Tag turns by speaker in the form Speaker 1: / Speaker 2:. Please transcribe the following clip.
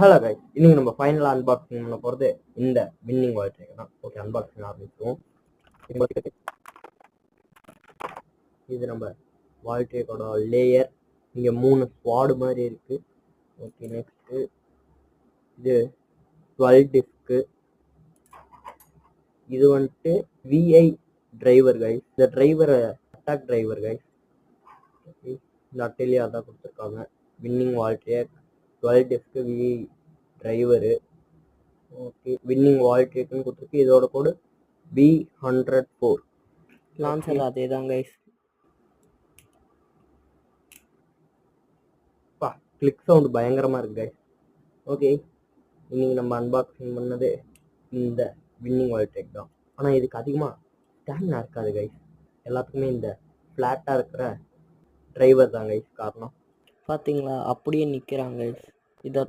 Speaker 1: Hello guys, இன்னைக்கு நம்ம ஃபைனலாக அன்பாக்சிங் பண்ண போகிறது இந்த வின்னிங் வால் ட்ரேக் தான். ஓகே, அன்பாக்சிங் ஆரம்பிச்சுவோம். இது நம்ம வால் ட்ரேக்கோட லேயர். இங்கே 3 ஸ்வாடு மாதிரி இருக்கு. ஓகே, நெக்ஸ்ட்டு இது 12 டிஸ்க்கு. இது வந்துட்டு விஐ டிரைவர் கைஸ். இந்த டிரைவரை அட்டாக் டிரைவர் கைஸ். இந்த அட்டையிலேயே அதான் கொடுத்துருக்காங்க. வின்னிங் வால் ட்ரேக் 12 டிஸ்க்கு VI driver. Okay, winning wall ட்ரேக்னு கொடுத்துருக்கு. இதோட கோடு B104.
Speaker 2: லான்ச்சர் அதே தான் கைஸ்.
Speaker 1: கிளிக் சவுண்ட் பயங்கரமாக இருக்கு கைஸ். ஓகே, இன்னைக்கு நம்ம அன்பாக்சிங் பண்ணது இந்த வின்னிங் வால் ட்ரேக் தான். ஆனால் இதுக்கு அதிகமாக ஸ்டாமினா இருக்காது கைஸ். எல்லாத்துக்குமே இந்த ஃப்ளாட்டாக இருக்கிற டிரைவர் தான் கைஸ் காரணம்.
Speaker 2: பார்த்தீங்களா, அப்படியே நிற்கிறாங்க கைஸ். இதை